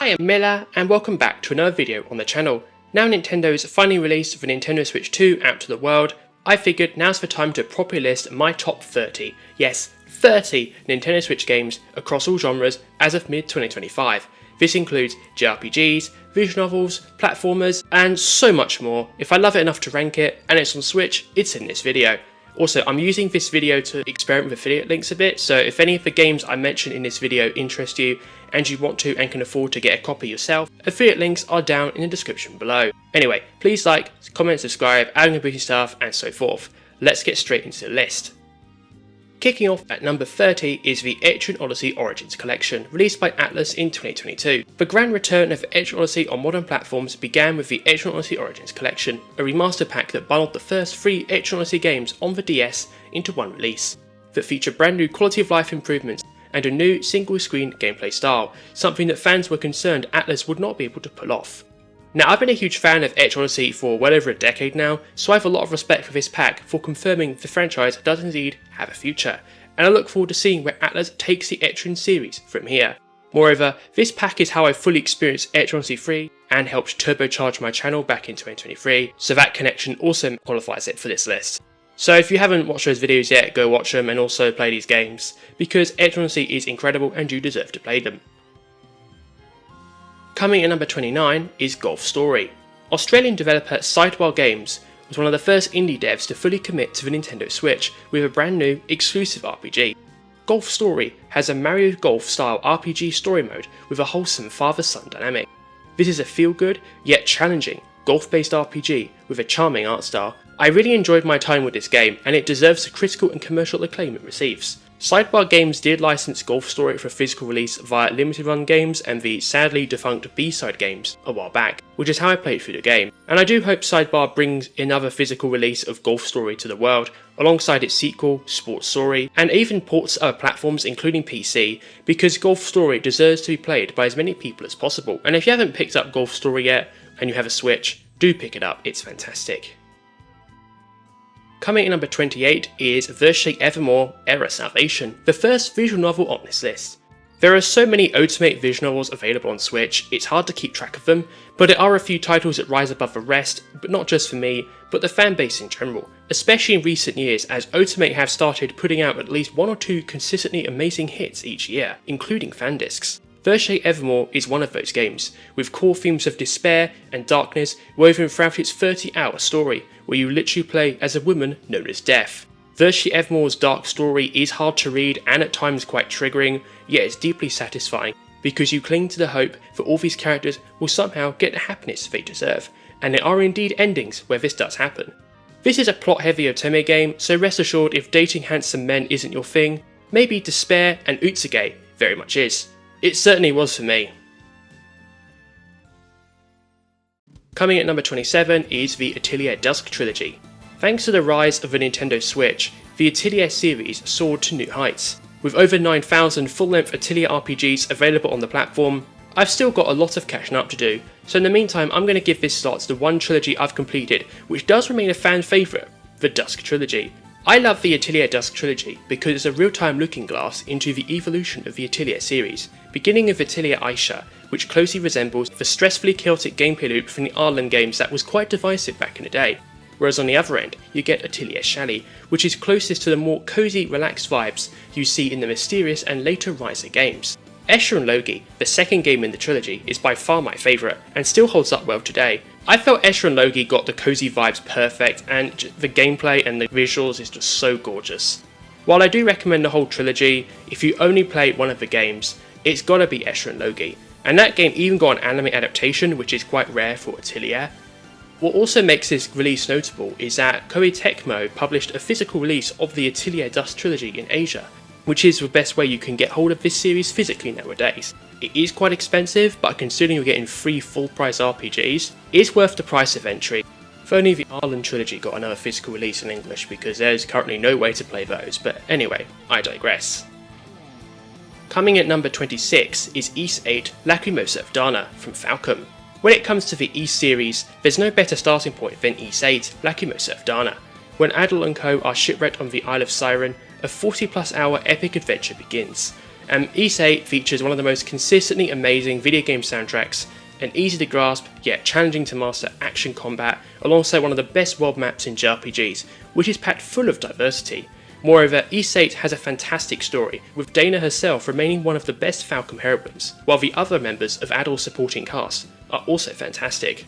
Hi, I'm Milla and welcome back to another video on the channel. Now Nintendo's finally released the Nintendo Switch 2 out to the world, I figured now's the time to properly list my top 30, yes 30 Nintendo Switch games across all genres as of mid-2025. This includes JRPGs, visual novels, platformers, and so much more. If I love it enough to rank it and it's on Switch, it's in this video. Also, I'm using this video to experiment with affiliate links a bit, so if any of the games I mention in this video interest you and you want to and can afford to get a copy yourself, affiliate links are down in the description below. Anyway, please like, comment, subscribe, adding a booty stuff and so forth. Let's get straight into the list. Kicking off at number 30 is the Etrian Odyssey Origins Collection, released by Atlus in 2022. The grand return of Etrian Odyssey on modern platforms began with the Etrian Odyssey Origins Collection, a remaster pack that bundled the first 3 Etrian Odyssey games on the DS into one release, that featured brand new quality of life improvements and a new single-screen gameplay style, something that fans were concerned Atlus would not be able to pull off. Now, I've been a huge fan of Etrian Odyssey for well over a decade now, so I have a lot of respect for this pack for confirming the franchise does indeed have a future, and I look forward to seeing where Atlus takes the Etrian series from here. Moreover, this pack is how I fully experienced Etrian Odyssey 3 and helped turbocharge my channel back in 2023, so that connection also qualifies it for this list. So if you haven't watched those videos yet, go watch them and also play these games, because Etrian Odyssey is incredible and you deserve to play them. Coming at number 29 is Golf Story. Australian developer Sidebar Games was one of the first indie devs to fully commit to the Nintendo Switch with a brand new exclusive RPG. Golf Story has a Mario Golf style RPG story mode with a wholesome father-son dynamic. This is a feel-good yet challenging golf-based RPG with a charming art style. I really enjoyed my time with this game and it deserves the critical and commercial acclaim it receives. Sidebar Games did license Golf Story for physical release via Limited Run Games and the sadly defunct B-Side Games a while back, which is how I played through the game. And I do hope Sidebar brings another physical release of Golf Story to the world, alongside its sequel, Sports Story, and even ports to other platforms including PC, because Golf Story deserves to be played by as many people as possible. And if you haven't picked up Golf Story yet, and you have a Switch, do pick it up, it's fantastic. Coming in number 28 is Virche Evermore Era Salvation, the first visual novel on this list. There are so many Ultimate visual novels available on Switch, it's hard to keep track of them, but there are a few titles that rise above the rest, but not just for me, but the fanbase in general, especially in recent years as Ultimate have started putting out at least 1 or 2 consistently amazing hits each year, including fan discs. Virche Evermore is one of those games, with core themes of despair and darkness woven throughout its 30-hour story, where you literally play as a woman known as Death. Virche Evermore's dark story is hard to read and at times quite triggering, yet it's deeply satisfying, because you cling to the hope that all these characters will somehow get the happiness they deserve, and there are indeed endings where this does happen. This is a plot-heavy otome game, so rest assured if dating handsome men isn't your thing, maybe Despair and Utsuge very much is. It certainly was for me. Coming at number 27 is the Atelier Dusk Trilogy. Thanks to the rise of the Nintendo Switch, the Atelier series soared to new heights. With over 9,000 full-length Atelier RPGs available on the platform, I've still got a lot of catching up to do, so in the meantime I'm going to give this slot to the one trilogy I've completed, which does remain a fan favourite, the Dusk Trilogy. I love the Atelier Dusk Trilogy because it's a real-time looking glass into the evolution of the Atelier series, beginning with Atelier Ayesha, which closely resembles the stressfully chaotic gameplay loop from the Arlen games that was quite divisive back in the day. Whereas on the other end, you get Atelier Shallie, which is closest to the more cosy, relaxed vibes you see in the Mysterious and later Riser games. Escha and Logy, the second game in the trilogy, is by far my favourite, and still holds up well today. I felt Escha and Logy got the cozy vibes perfect, and the gameplay and the visuals is just so gorgeous. While I do recommend the whole trilogy, if you only play one of the games, it's gotta be Escha and Logy, and that game even got an anime adaptation, which is quite rare for Atelier. What also makes this release notable is that Koei Tecmo published a physical release of the Atelier Dusk Trilogy in Asia, which is the best way you can get hold of this series physically nowadays. It is quite expensive, but considering you're getting 3 full-price RPGs, it's worth the price of entry. If only the Arlen Trilogy got another physical release in English, because there's currently no way to play those, but anyway, I digress. Coming at number 26 is Ys 8 Lacrimosa of Dana from Falcom. When it comes to the Ys series, there's no better starting point than Ys 8 Lacrimosa of Dana. When Adel and co are shipwrecked on the Isle of Siren, a 40+ hour epic adventure begins. and Ys 8 features one of the most consistently amazing video game soundtracks, an easy to grasp yet challenging to master action combat alongside one of the best world maps in JRPGs, which is packed full of diversity. Moreover, Ys 8 has a fantastic story, with Dana herself remaining one of the best Falcon heroines, while the other members of Adol's supporting cast are also fantastic.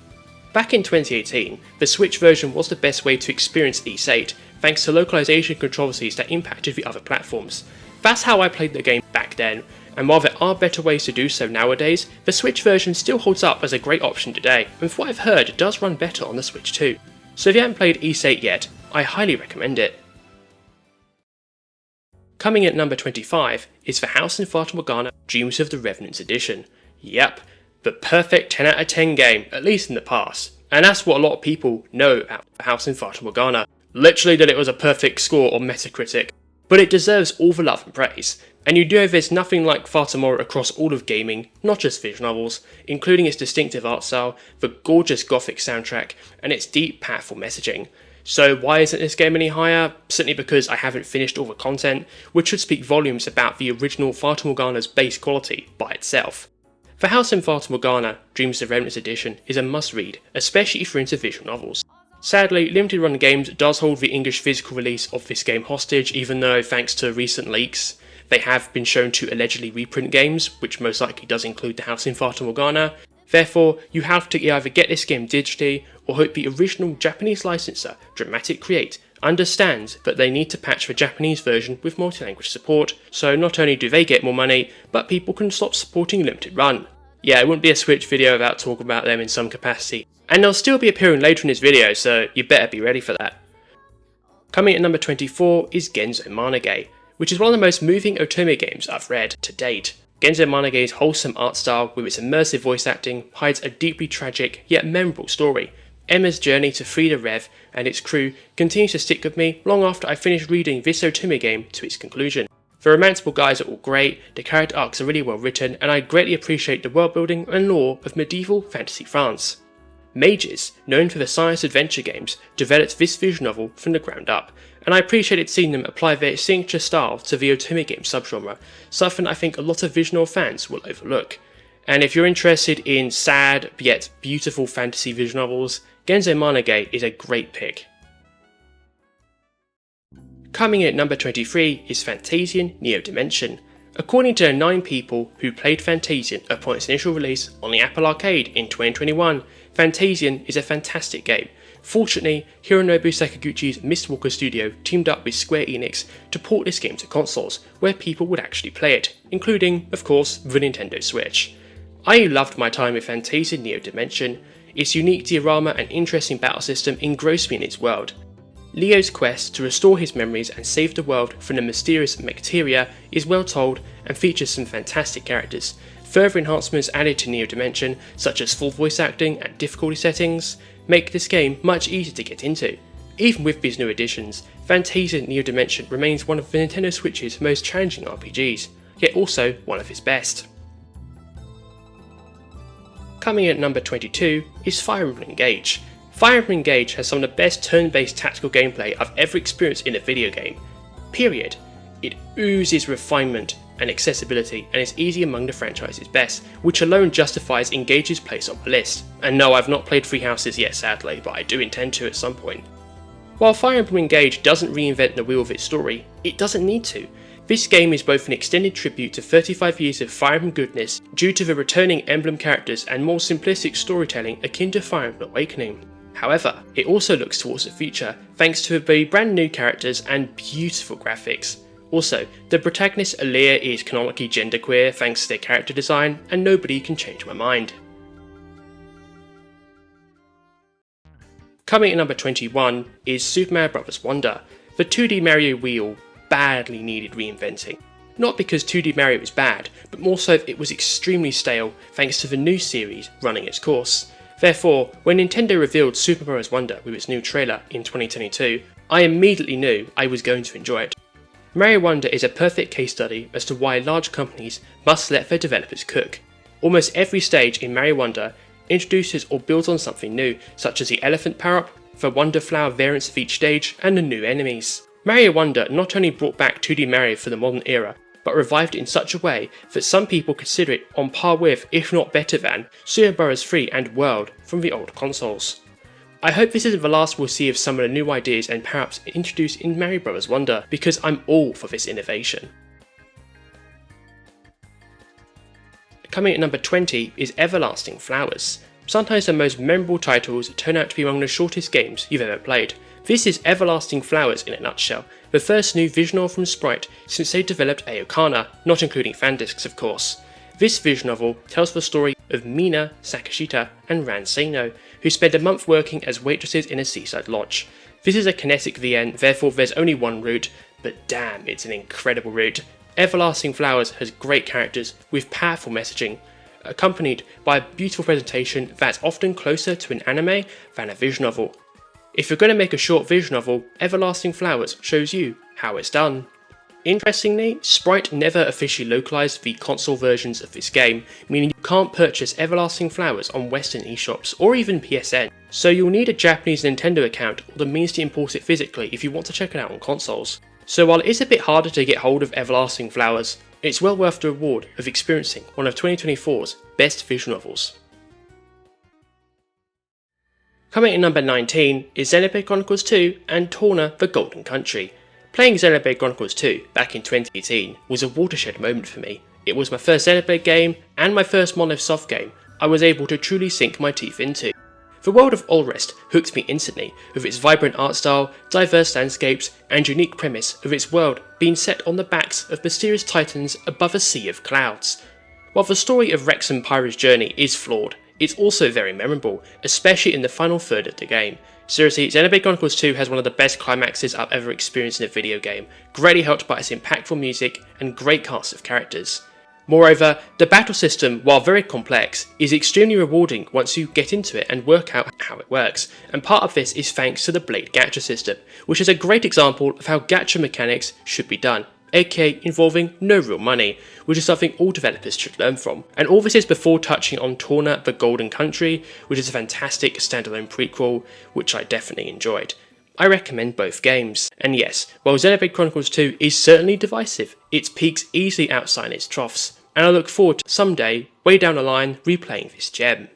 Back in 2018, the Switch version was the best way to experience Ys 8, thanks to localization controversies that impacted the other platforms. That's how I played the game back then, and while there are better ways to do so nowadays, the Switch version still holds up as a great option today, and from what I've heard it does run better on the Switch too. So if you haven't played Ys 8 yet, I highly recommend it. Coming at number 25 is the House and Fata Morgana Dreams of the Revenants edition. Yep, the perfect 10 out of 10 game, at least in the past. And that's what a lot of people know about the House and Fata Morgana. Literally that it was a perfect score on Metacritic. But it deserves all the love and praise. And you know there's nothing like Fatamoru across all of gaming, not just visual novels, including its distinctive art style, the gorgeous gothic soundtrack, and its deep, powerful messaging. So why isn't this game any higher? Simply because I haven't finished all the content, which should speak volumes about the original Fata Morgana's base quality by itself. The House and Fata Morgana Dreams of the Revenants edition is a must-read, especially if you're into visual novels. Sadly, Limited Run Games does hold the English physical release of this game hostage, even though, thanks to recent leaks, they have been shown to allegedly reprint games, which most likely does include the House in Fata Morgana. Therefore, you have to either get this game digitally, or hope the original Japanese licenser, Dramatic Create, understands that they need to patch the Japanese version with multi-language support, so not only do they get more money, but people can stop supporting Limited Run. Yeah, it wouldn't be a Switch video without talking about them in some capacity, and they'll still be appearing later in this video, so you better be ready for that. Coming at number 24 is Genso Manege, which is one of the most moving otome games I've read to date. Genso Manege's wholesome art style with its immersive voice acting hides a deeply tragic yet memorable story. Emma's journey to free the Rev and its crew continues to stick with me long after I finished reading this otome game to its conclusion. The romanceable guys are all great, the character arcs are really well written, and I greatly appreciate the world building and lore of medieval fantasy France. Mages, known for the science adventure games, developed this visual novel from the ground up, and I appreciated seeing them apply their signature style to the otome game subgenre, something I think a lot of visual novel fans will overlook. And if you're interested in sad yet beautiful fantasy visual novels, Genso Manege is a great pick. Coming in at number 23 is Fantasian Neo Dimension. According to the 9 people who played Fantasian upon its initial release on the Apple Arcade in 2021, Fantasian is a fantastic game. Fortunately, Hironobu Sakaguchi's Mistwalker studio teamed up with Square Enix to port this game to consoles, where people would actually play it, including, of course, the Nintendo Switch. I loved my time with Fantasian Neo Dimension. Its unique diorama and interesting battle system engrossed me in its world. Leo's quest to restore his memories and save the world from the mysterious Macteria is well told and features some fantastic characters. Further enhancements added to Neo Dimension, such as full voice acting and difficulty settings, make this game much easier to get into. Even with these new additions, Fantasian Neo Dimension remains one of the Nintendo Switch's most challenging RPGs, yet also one of its best. Coming at number 22 is Fire Emblem Engage. Fire Emblem Engage has some of the best turn-based tactical gameplay I've ever experienced in a video game. Period. It oozes refinement and accessibility and is easy among the franchise's best, which alone justifies Engage's place on the list. And no, I've not played Three Houses yet sadly, but I do intend to at some point. While Fire Emblem Engage doesn't reinvent the wheel of its story, it doesn't need to. This game is both an extended tribute to 35 years of Fire Emblem goodness due to the returning Emblem characters and more simplistic storytelling akin to Fire Emblem Awakening. However, it also looks towards the future thanks to the brand new characters and beautiful graphics. Also, the protagonist Atelier is canonically genderqueer thanks to their character design, and nobody can change my mind. Coming at number 21 is Super Mario Bros. Wonder. The 2D Mario wheel badly needed reinventing. Not because 2D Mario was bad, but more so it was extremely stale thanks to the new series running its course. Therefore, when Nintendo revealed Super Mario Bros. Wonder with its new trailer in 2022, I immediately knew I was going to enjoy it. Mario Wonder is a perfect case study as to why large companies must let their developers cook. Almost every stage in Mario Wonder introduces or builds on something new, such as the elephant power-up, the Wonder Flower variants of each stage, and the new enemies. Mario Wonder not only brought back 2D Mario for the modern era, but revived it in such a way that some people consider it on par with, if not better than, Super Bros. 3 and World from the old consoles. I hope this isn't the last we'll see of some of the new ideas and perhaps introduced in Mario Bros. Wonder, because I'm all for this innovation. Coming at number 20 is Everlasting Flowers. Sometimes the most memorable titles turn out to be among the shortest games you've ever played. This is Everlasting Flowers in a nutshell, the first new visual novel from Sprite since they developed Ayokana, not including fan discs of course. This visual novel tells the story of Mina, Sakashita and Ran Seino, who spend a month working as waitresses in a seaside lodge. This is a kinetic VN, therefore there's only one route, but damn, it's an incredible route. Everlasting Flowers has great characters with powerful messaging, accompanied by a beautiful presentation that's often closer to an anime than a visual novel. If you're going to make a short visual novel, Everlasting Flowers shows you how it's done. Interestingly, Sprite never officially localised the console versions of this game, meaning you can't purchase Everlasting Flowers on Western eShops or even PSN, so you'll need a Japanese Nintendo account or the means to import it physically if you want to check it out on consoles. So while it is a bit harder to get hold of Everlasting Flowers, it's well worth the reward of experiencing one of 2024's best visual novels. Coming in number 19 is Xenoblade Chronicles 2 and Torna the Golden Country. Playing Xenoblade Chronicles 2 back in 2018 was a watershed moment for me. It was my first Xenoblade game and my first Monolith Soft game I was able to truly sink my teeth into. The world of Allrest hooked me instantly with its vibrant art style, diverse landscapes and unique premise of its world being set on the backs of mysterious titans above a sea of clouds. While the story of Rex and Pyra's journey is flawed, it's also very memorable, especially in the final third of the game. Seriously, Xenoblade Chronicles 2 has one of the best climaxes I've ever experienced in a video game, greatly helped by its impactful music and great cast of characters. Moreover, the battle system, while very complex, is extremely rewarding once you get into it and work out how it works, and part of this is thanks to the Blade Gacha system, which is a great example of how gacha mechanics should be done, aka involving no real money, which is something all developers should learn from. And all this is before touching on Torna the Golden Country, which is a fantastic standalone prequel, which I definitely enjoyed. I recommend both games. And yes, while Xenoblade Chronicles 2 is certainly divisive, its peaks easily outshine its troughs, and I look forward to someday, way down the line, replaying this gem.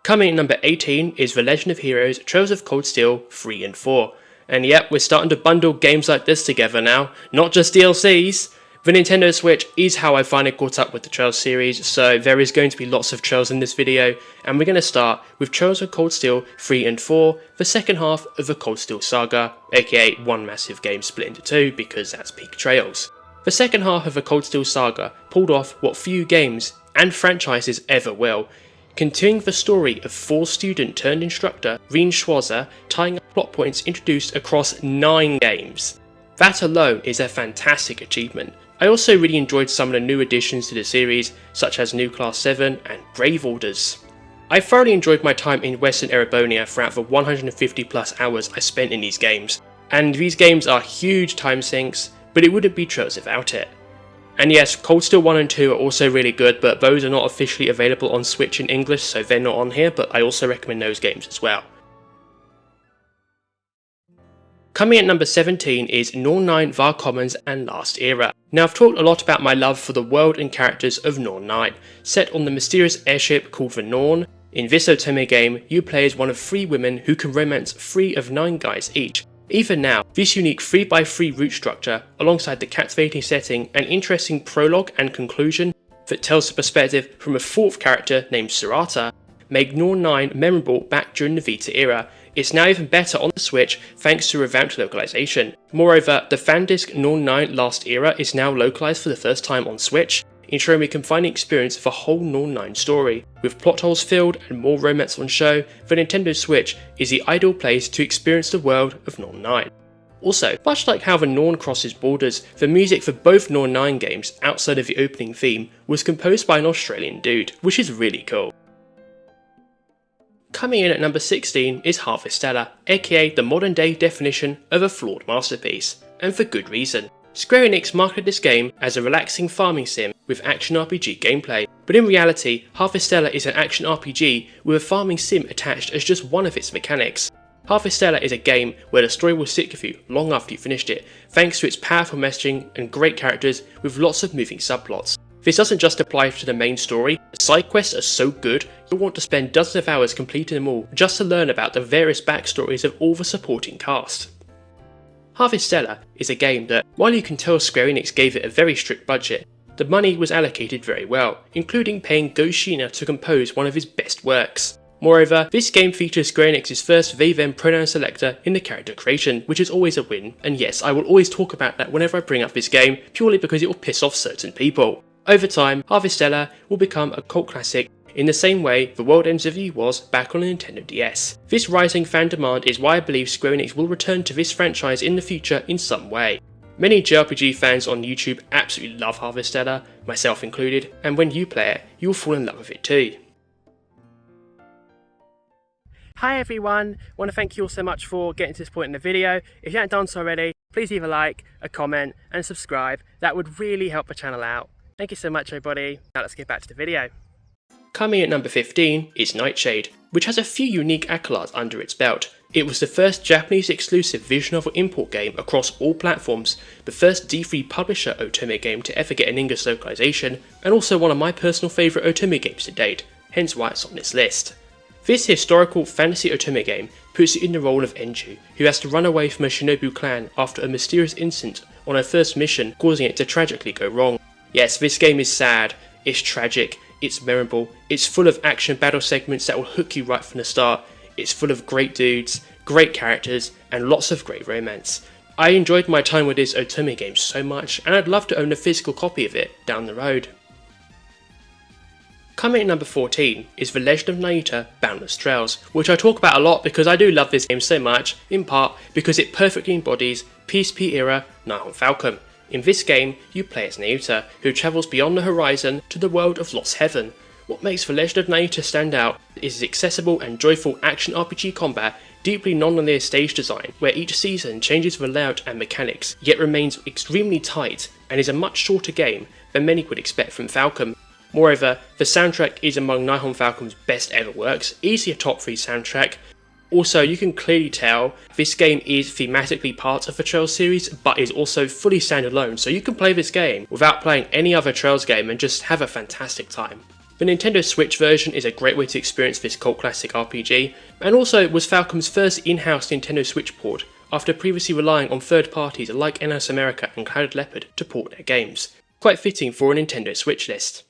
Coming in number 18 is The Legend of Heroes Trails of Cold Steel 3 and 4. And yep, we're starting to bundle games like this together now, not just DLCs. The Nintendo Switch is how I finally caught up with the Trails series, so there is going to be lots of Trails in this video, and we're going to start with Trails of Cold Steel 3 and 4, the second half of the Cold Steel saga, aka one massive game split into two because that's peak Trails. The second half of the Cold Steel saga pulled off what few games and franchises ever will, continuing the story of Force student turned instructor Reen Schwarzer, tying up plot points introduced across 9 games. That alone is a fantastic achievement. I also really enjoyed some of the new additions to the series, such as New Class 7 and Brave Orders. I thoroughly enjoyed my time in Western Erebonia throughout the 150 plus hours I spent in these games, and these games are huge time sinks, but it wouldn't be Trails without it. And yes, Cold Steel 1 and 2 are also really good, but those are not officially available on Switch in English, so they're not on here, but I also recommend those games as well. Coming at number 17 is Norn 9 Var Commons and Last Era. Now I've talked a lot about my love for the world and characters of Norn 9, set on the mysterious airship called the Norn. In this otome game, you play as one of 3 women who can romance 3 of 9 guys each. Even now, this unique 3x3 route structure, alongside the captivating setting and interesting prologue and conclusion that tells the perspective from a 4th character named Surata, make Norn 9 memorable back during the Vita era. It's now even better on the Switch thanks to revamped localization. Moreover, the fan disc Norn 9 Last Era is now localized for the first time on Switch, ensuring we can finally experience the whole Norn 9 story. With plot holes filled and more romance on show, the Nintendo Switch is the ideal place to experience the world of Norn 9. Also, much like how the Norn crosses borders, the music for both Norn 9 games outside of the opening theme was composed by an Australian dude, which is really cool. Coming in at number 16 is Harvestella, aka the modern day definition of a flawed masterpiece, and for good reason. Square Enix marketed this game as a relaxing farming sim with action RPG gameplay, but in reality, Harvestella is an action RPG with a farming sim attached as just one of its mechanics. Harvestella is a game where the story will stick with you long after you finished it, thanks to its powerful messaging and great characters with lots of moving subplots. This doesn't just apply to the main story, the side quests are so good you'll want to spend dozens of hours completing them all just to learn about the various backstories of all the supporting cast. Harvestella is a game that, while you can tell Square Enix gave it a very strict budget, the money was allocated very well, including paying Go Shiina to compose one of his best works. Moreover, this game features Square Enix's first VIII pronoun selector in the character creation, which is always a win, and yes, I will always talk about that whenever I bring up this game, purely because it will piss off certain people. Over time, Harvestella will become a cult classic in the same way The World Ends With You was back on the Nintendo DS. This rising fan demand is why I believe Square Enix will return to this franchise in the future in some way. Many JRPG fans on YouTube absolutely love Harvestella, myself included, and when you play it, you'll fall in love with it too. Hi everyone, I want to thank you all so much for getting to this point in the video. If you haven't done so already, please leave a like, a comment and subscribe. That would really help the channel out. Thank you so much everybody. Now let's get back to the video. Coming at number 15 is Nightshade, which has a few unique accolades under its belt. It was the first Japanese exclusive visual novel import game across all platforms, the first D3 publisher otome game to ever get an English localization, and also one of my personal favourite otome games to date, hence why it's on this list. This historical fantasy otome game puts you in the role of Enju, who has to run away from a shinobu clan after a mysterious incident on her first mission, causing it to tragically go wrong. Yes, this game is sad, it's tragic, it's memorable, it's full of action battle segments that will hook you right from the start, it's full of great dudes, great characters, and lots of great romance. I enjoyed my time with this otome game so much, and I'd love to own a physical copy of it down the road. Coming at number 14 is The Legend of Nayuta Boundless Trails, which I talk about a lot because I do love this game so much, in part because it perfectly embodies PSP era Nihon Falcon. In this game, you play as Nayuta, who travels beyond the horizon to the world of Lost Heaven. What makes The Legend of Nayuta stand out is its accessible and joyful action RPG combat, deeply non-linear stage design, where each season changes the layout and mechanics, yet remains extremely tight, and is a much shorter game than many would expect from Falcon. Moreover, the soundtrack is among Nihon Falcon's best ever works, easily a top 3 soundtrack. Also, you can clearly tell this game is thematically part of the Trails series, but is also fully standalone, so you can play this game without playing any other Trails game and just have a fantastic time. The Nintendo Switch version is a great way to experience this cult classic RPG, and also was Falcom's first in-house Nintendo Switch port, after previously relying on third parties like NS America and Clouded Leopard to port their games. Quite fitting for a Nintendo Switch list.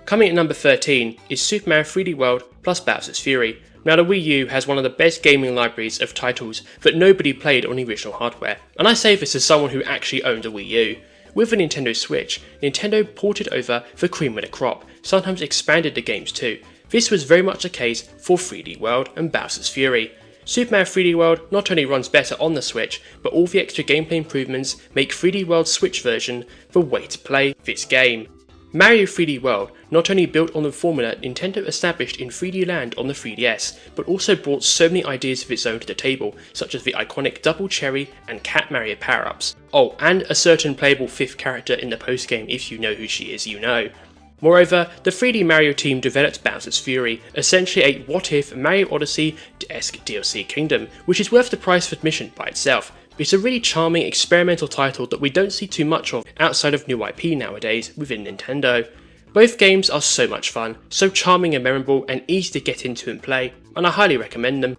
Coming at number 13 is Super Mario 3D World plus Bowser's Fury. Now the Wii U has one of the best gaming libraries of titles that nobody played on the original hardware, and I say this as someone who actually owned a Wii U. With the Nintendo Switch, Nintendo ported over the cream of the crop, sometimes expanded the games too. This was very much the case for 3D World and Bowser's Fury. Super Mario 3D World not only runs better on the Switch, but all the extra gameplay improvements make 3D World's Switch version the way to play this game. Mario 3D World not only built on the formula Nintendo established in 3D Land on the 3DS, but also brought so many ideas of its own to the table, such as the iconic Double Cherry and Cat Mario power-ups. Oh, and a certain playable 5th character in the post-game, if you know who she is, you know. Moreover, the 3D Mario team developed Bowser's Fury, essentially a what-if Mario Odyssey-esque DLC kingdom, which is worth the price of admission by itself. It's a really charming experimental title that we don't see too much of outside of new IP nowadays within Nintendo. Both games are so much fun, so charming and memorable and easy to get into and play, and I highly recommend them.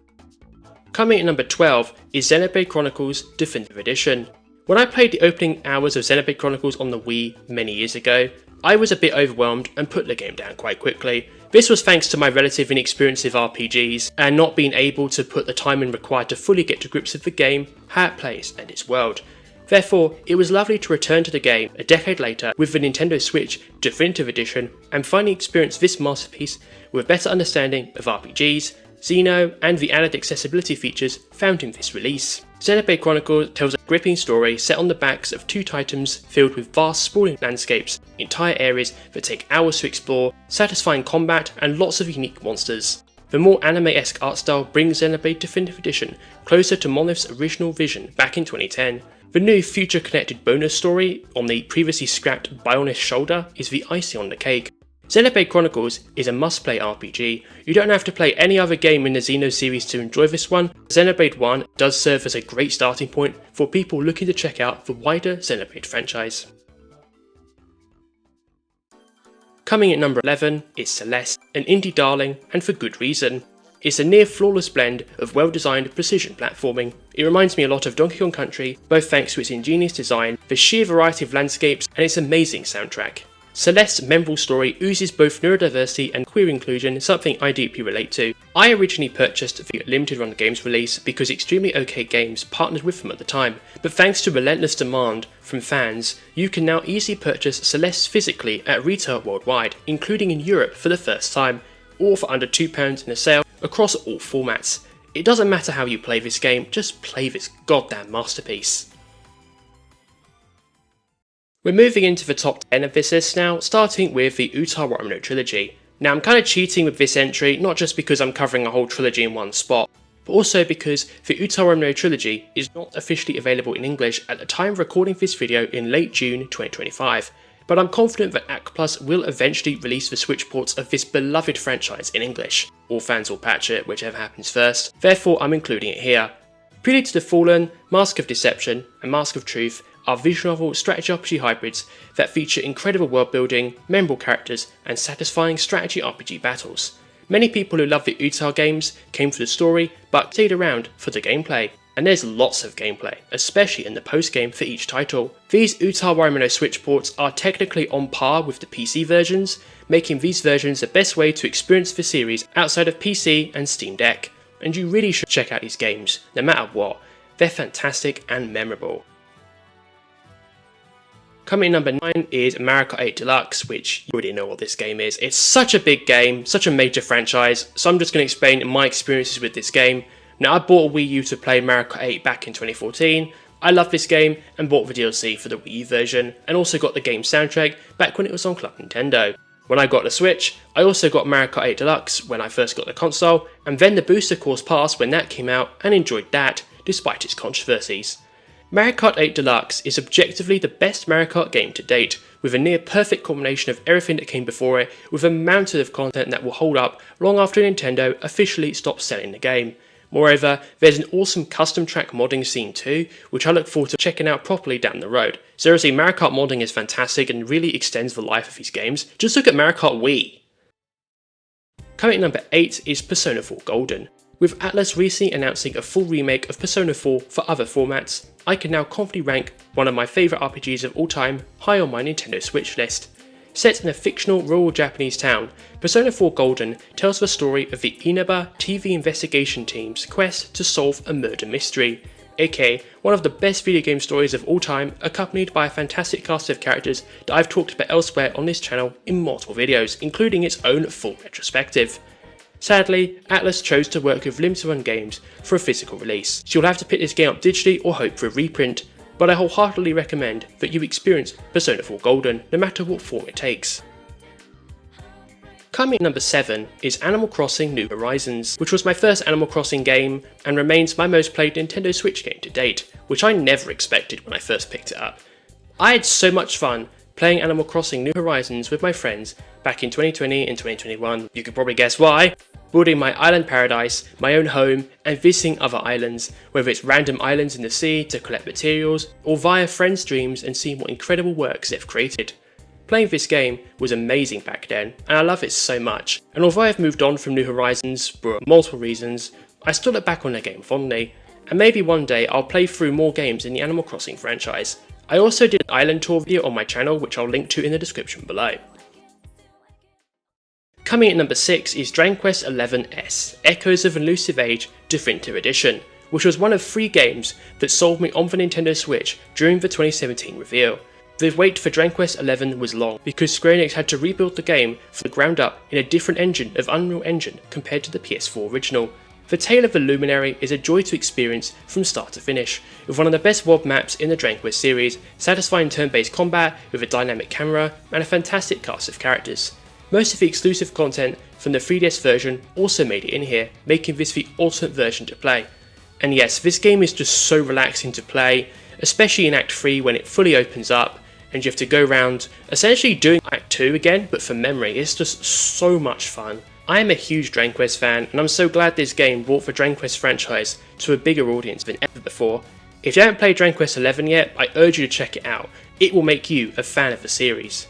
Coming at number 12 is Xenoblade Chronicles Definitive Edition. When I played the opening hours of Xenoblade Chronicles on the Wii many years ago, I was a bit overwhelmed and put the game down quite quickly. This was thanks to my relative inexperience with RPGs and not being able to put the time in required to fully get to grips with the game, how it plays and its world. Therefore, it was lovely to return to the game a decade later with the Nintendo Switch Definitive Edition and finally experience this masterpiece with a better understanding of RPGs, Xeno, and the added accessibility features found in this release. Xenoblade Chronicles tells a gripping story set on the backs of 2 titans filled with vast sprawling landscapes, entire areas that take hours to explore, satisfying combat, and lots of unique monsters. The more anime-esque art style brings Xenoblade Definitive Edition closer to Monolith's original vision back in 2010. The new future-connected bonus story on the previously scrapped Bionis shoulder is the icing on the cake. Xenoblade Chronicles is a must-play RPG. You don't have to play any other game in the Xeno series to enjoy this one. Xenoblade 1 does serve as a great starting point for people looking to check out the wider Xenoblade franchise. Coming at number 11 is Celeste, an indie darling, and for good reason. It's a near flawless blend of well-designed precision platforming. It reminds me a lot of Donkey Kong Country, both thanks to its ingenious design, the sheer variety of landscapes, and its amazing soundtrack. Celeste's memorable story oozes both neurodiversity and queer inclusion, something I deeply relate to. I originally purchased the limited run games release because Extremely OK Games partnered with them at the time, but thanks to relentless demand from fans, you can now easily purchase Celeste physically at retail worldwide, including in Europe for the first time, all for under £2 in a sale across all formats. It doesn't matter how you play this game, just play this goddamn masterpiece. We're moving into the top 10 of this list now, starting with the Utawarerumono Trilogy. Now I'm kind of cheating with this entry, not just because I'm covering a whole trilogy in one spot, but also because the Utawarerumono Trilogy is not officially available in English at the time of recording this video in late June 2025. But I'm confident that AC Plus will eventually release the Switch ports of this beloved franchise in English. All fans will patch it, whichever happens first, therefore I'm including it here. Prelude to the Fallen, Mask of Deception, and Mask of Truth are visual novel strategy RPG hybrids that feature incredible world building, memorable characters, and satisfying strategy RPG battles. Many people who love the Utar games came for the story, but stayed around for the gameplay. And there's lots of gameplay, especially in the post-game for each title. These Utawarerumono Switch ports are technically on par with the PC versions, making these versions the best way to experience the series outside of PC and Steam Deck. And you really should check out these games, no matter what. They're fantastic and memorable. Coming in number 9 is Mario Kart 8 Deluxe, which you already know what this game is. It's such a big game, such a major franchise, so I'm just going to explain my experiences with this game. Now, I bought a Wii U to play Mario Kart 8 back in 2014. I love this game and bought the DLC for the Wii U version, and also got the game soundtrack back when it was on Club Nintendo. When I got the Switch, I also got Mario Kart 8 Deluxe when I first got the console, and then the Booster Course Pass when that came out, and enjoyed that, despite its controversies. Mario Kart 8 Deluxe is objectively the best Mario Kart game to date, with a near perfect combination of everything that came before it, with a mountain of content that will hold up long after Nintendo officially stops selling the game. Moreover, there's an awesome custom track modding scene too, which I look forward to checking out properly down the road. Seriously, Mario Kart modding is fantastic and really extends the life of these games. Just look at Mario Kart Wii! Coming at number 8 is Persona 4 Golden. With Atlus recently announcing a full remake of Persona 4 for other formats, I can now confidently rank one of my favourite RPGs of all time high on my Nintendo Switch list. Set in a fictional rural Japanese town, Persona 4 Golden tells the story of the Inaba TV investigation team's quest to solve a murder mystery, aka one of the best video game stories of all time, accompanied by a fantastic cast of characters that I've talked about elsewhere on this channel in multiple videos, including its own full retrospective. Sadly, Atlus chose to work with limited run games for a physical release, so you'll have to pick this game up digitally or hope for a reprint, but I wholeheartedly recommend that you experience Persona 4 Golden no matter what form it takes. Coming at number 7 is Animal Crossing New Horizons, which was my first Animal Crossing game and remains my most played Nintendo Switch game to date, which I never expected when I first picked it up. I had so much fun playing Animal Crossing New Horizons with my friends back in 2020 and 2021, you can probably guess why. Building my island paradise, my own home, and visiting other islands, whether it's random islands in the sea to collect materials, or via friends' streams and seeing what incredible works they've created. Playing this game was amazing back then, and I love it so much, and although I've moved on from New Horizons for multiple reasons, I still look back on the game fondly, and maybe one day I'll play through more games in the Animal Crossing franchise. I also did an island tour video on my channel which I'll link to in the description below. Coming at number 6 is Dragon Quest XI-S, Echoes of an Elusive Age Definitive Edition, which was one of 3 games that sold me on the Nintendo Switch during the 2017 reveal. The wait for Dragon Quest XI was long because Square Enix had to rebuild the game from the ground up in a different engine of Unreal Engine compared to the PS4 original. The Tale of the Luminary is a joy to experience from start to finish, with one of the best world maps in the Dragon Quest series, satisfying turn-based combat with a dynamic camera and a fantastic cast of characters. Most of the exclusive content from the 3DS version also made it in here, making this the ultimate version to play. And yes, this game is just so relaxing to play, especially in Act 3 when it fully opens up. and you have to go around essentially doing Act 2 again, but from memory. It's just so much fun. I am a huge Dragon Quest fan, and I'm so glad this game brought the Dragon Quest franchise to a bigger audience than ever before. If you haven't played Dragon Quest XI yet, I urge you to check it out. It will make you a fan of the series.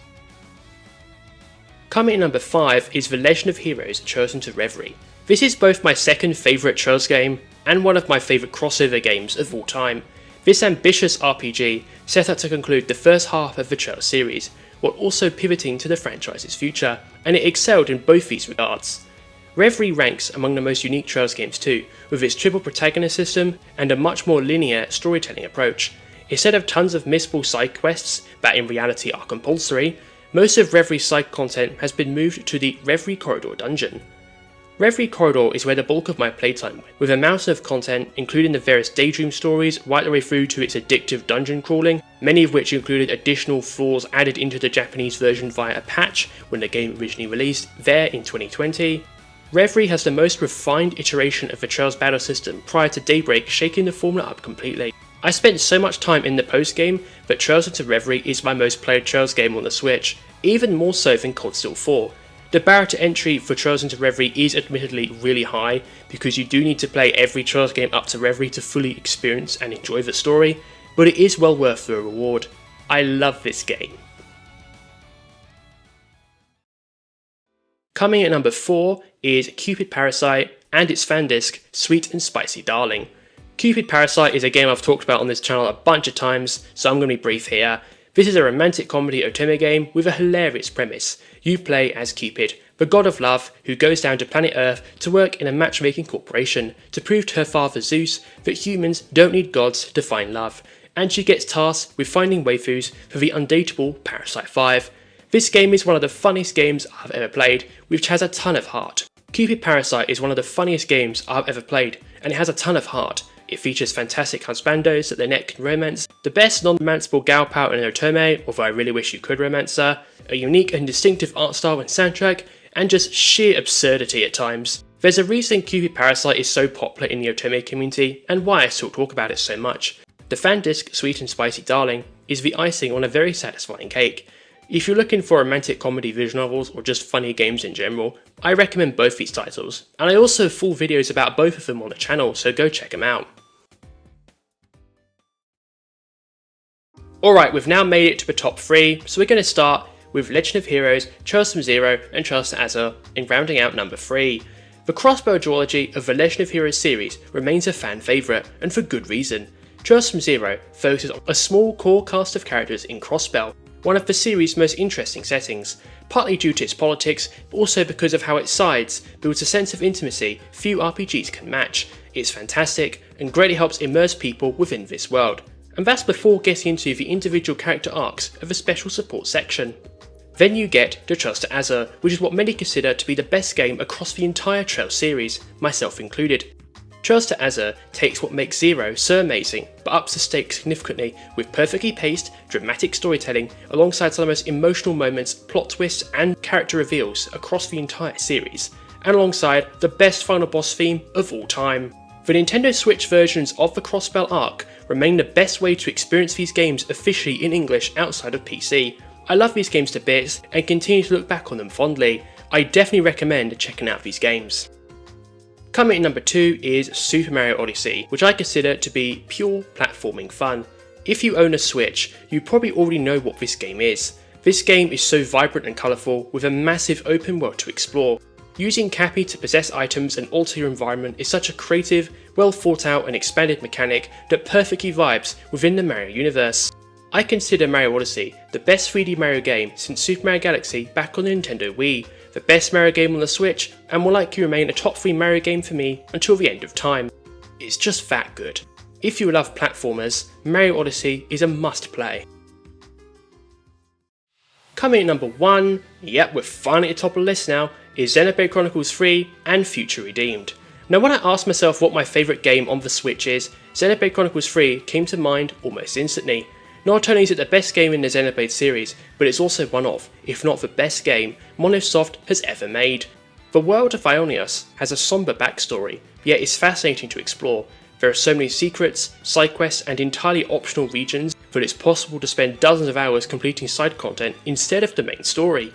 Coming in number 5 is The Legend of Heroes Chosen to Reverie. This is both my second favourite Trails game and one of my favourite crossover games of all time. This ambitious RPG set out to conclude the first half of the Trails series, while also pivoting to the franchise's future, and it excelled in both these regards. Reverie ranks among the most unique Trails games too, with its triple protagonist system and a much more linear storytelling approach. Instead of tons of missable side quests that in reality are compulsory, most of Reverie's side content has been moved to the Reverie Corridor dungeon. Reverie Corridor is where the bulk of my playtime went, with a mountain of content including the various daydream stories right the way through to its addictive dungeon crawling, many of which included additional floors added into the Japanese version via a patch when the game originally released there in 2020. Reverie has the most refined iteration of the Trails battle system prior to Daybreak shaking the formula up completely. I spent so much time in the post-game that Trails into Reverie is my most played Trails game on the Switch, even more so than COD Steel 4. The barrier to entry for Trails into Reverie is admittedly really high, because you do need to play every Trails game up to Reverie to fully experience and enjoy the story, but it is well worth the reward. I love this game. Coming at number 4 is Cupid Parasite and its fan disc, Sweet and Spicy Darling. Cupid Parasite is a game I've talked about on this channel a bunch of times, so I'm going to be brief here. This is a romantic comedy otome game with a hilarious premise. You play as Cupid, the god of love who goes down to planet Earth to work in a matchmaking corporation to prove to her father Zeus that humans don't need gods to find love, and she gets tasked with finding waifus for the undateable Parasite 5. This game is one of the funniest games I've ever played, which has a ton of heart. Cupid Parasite is one of the funniest games I've ever played, and it has a ton of heart. It features fantastic husbandos that their net can romance, the best non-romanceable gal pal in an otome, although I really wish you could romance her, a unique and distinctive art style and soundtrack, and just sheer absurdity at times. There's a reason Cupid Parasite is so popular in the otome community, and why I still talk about it so much. The fan disc Sweet and Spicy Darling is the icing on a very satisfying cake. If you're looking for romantic comedy visual novels or just funny games in general, I recommend both these titles, and I also have full videos about both of them on the channel, so go check them out. Alright, we've now made it to the top 3, so we're going to start with Legend of Heroes, Trails from Zero and Trails to Azure in rounding out number 3. The crossbow duology of the Legend of Heroes series remains a fan favourite, and for good reason. Trails from Zero focuses on a small core cast of characters in Crossbell, one of the series' most interesting settings, partly due to its politics, but also because of how its sides builds a sense of intimacy few RPGs can match. It's fantastic, and greatly helps immerse people within this world. And that's before getting into the individual character arcs of a special support section. Then you get the Trails to Azure, which is what many consider to be the best game across the entire Trails series, myself included. Trails to Azure takes what makes Zero so amazing, but ups the stakes significantly with perfectly paced, dramatic storytelling alongside some of the most emotional moments, plot twists and character reveals across the entire series, and alongside the best final boss theme of all time. The Nintendo Switch versions of the Crossbell arc remain the best way to experience these games officially in English outside of PC. I love these games to bits and continue to look back on them fondly. I definitely recommend checking out these games. Coming in number 2 is Super Mario Odyssey, which I consider to be pure platforming fun. If you own a Switch, you probably already know what this game is. This game is so vibrant and colourful, with a massive open world to explore. Using Cappy to possess items and alter your environment is such a creative, well thought out and expanded mechanic that perfectly vibes within the Mario universe. I consider Mario Odyssey the best 3D Mario game since Super Mario Galaxy back on the Nintendo Wii, the best Mario game on the Switch, and will likely remain a top 3 Mario game for me until the end of time. It's just that good. If you love platformers, Mario Odyssey is a must play. Coming at number 1, yep, we're finally at the top of the list now, is Xenoblade Chronicles 3 and Future Redeemed. Now when I asked myself what my favourite game on the Switch is, Xenoblade Chronicles 3 came to mind almost instantly. Not only is it the best game in the Xenoblade series, but it's also one of, if not the best game, Monosoft has ever made. The world of Ionios has a sombre backstory, yet it's fascinating to explore. There are so many secrets, side quests and entirely optional regions that it's possible to spend dozens of hours completing side content instead of the main story.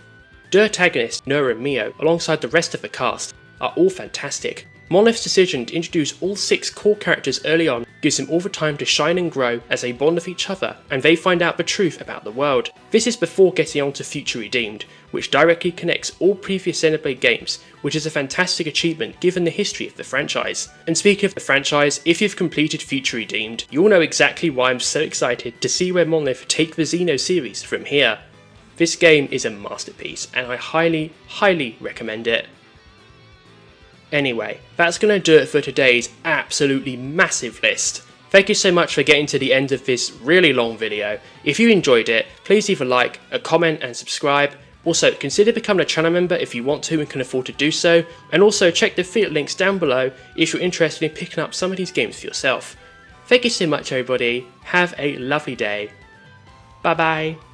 The antagonists, Nura and Mio, alongside the rest of the cast, are all fantastic. Monolith's decision to introduce all 6 core characters early on gives them all the time to shine and grow as they bond with each other and they find out the truth about the world. This is before getting on to Future Redeemed, which directly connects all previous Xenoblade games, which is a fantastic achievement given the history of the franchise. And speaking of the franchise, if you've completed Future Redeemed, you'll know exactly why I'm so excited to see where Monolith take the Xeno series from here. This game is a masterpiece and I highly recommend it. Anyway, that's going to do it for today's absolutely massive list. Thank you so much for getting to the end of this really long video. If you enjoyed it, please leave a like, a comment and subscribe. Also, consider becoming a channel member if you want to and can afford to do so, and also check the affiliate links down below if you're interested in picking up some of these games for yourself. Thank you so much everybody, have a lovely day. Bye bye.